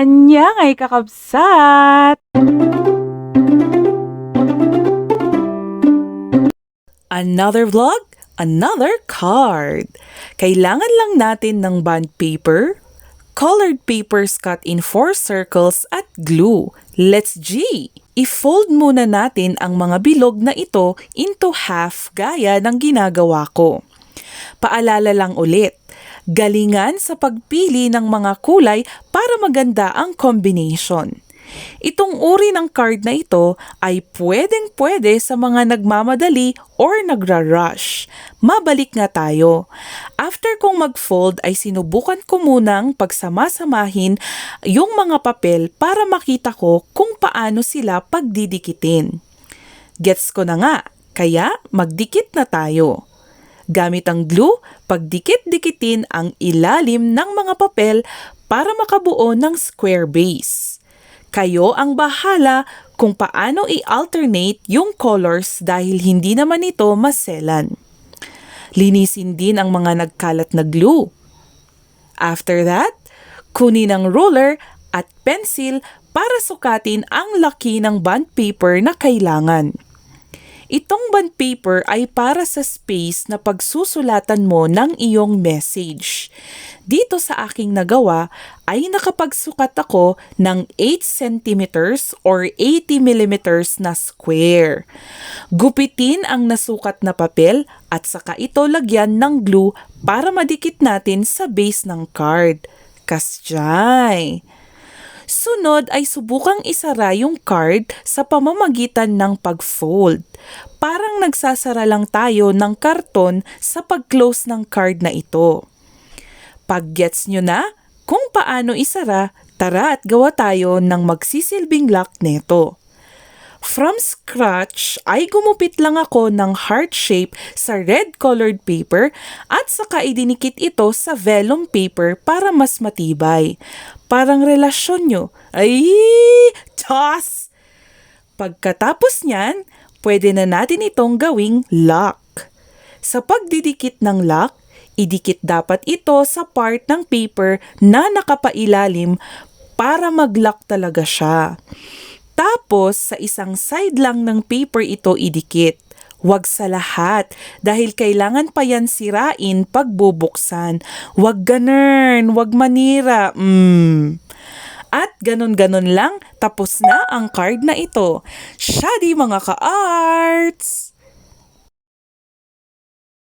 Anyangay kakabsat! Another vlog, another card. Kailangan lang natin ng bond paper, colored papers cut in 4 circles at glue. Let's G! I-fold muna natin ang mga bilog na ito into half gaya ng ginagawa ko. Paalala lang ulit, galingan sa pagpili ng mga kulay para maganda ang combination. Itong uri ng card na ito ay pwedeng-pwede sa mga nagmamadali or nagra-rush. Mabalik nga tayo. After kong mag-fold ay sinubukan ko munang pagsamasamahin yung mga papel para makita ko kung paano sila pagdidikitin. Gets ko na nga, kaya magdikit na tayo. Gamit ang glue, pagdikit-dikitin ang ilalim ng mga papel para makabuo ng square base. Kayo ang bahala kung paano i-alternate yung colors dahil hindi naman ito maselan. Linisin din ang mga nagkalat na glue. After that, kunin ang ruler at pencil para sukatin ang laki ng bond paper na kailangan. Itong bond paper ay para sa space na pagsusulatan mo ng iyong message. Dito sa aking nagawa ay nakapagsukat ako ng 8 centimeters or 80 millimeters na square. Gupitin ang nasukat na papel at saka ito lagyan ng glue para madikit natin sa base ng card. Kasjay! Sunod ay subukang isara yung card sa pamamagitan ng pag-fold. Parang nagsasara lang tayo ng karton sa pag-close ng card na ito. Pag gets nyo na kung paano isara, tara at gawa tayo ng magsisilbing lock neto. From scratch ay gumupit lang ako ng heart shape sa red colored paper at saka idinikit ito sa vellum paper para mas matibay. Parang relasyon nyo. Ay! Toss! Pagkatapos niyan, pwede na natin itong gawing lock. Sa pagdidikit ng lock, idikit dapat ito sa part ng paper na nakapailalim para mag-lock talaga siya. Tapos, sa isang side lang ng paper ito idikit. Huwag sa lahat dahil kailangan pa yan sirain pag bubuksan. Huwag ganun, huwag manira. At ganun-ganun lang, tapos na ang card na ito. Shady mga ka-arts!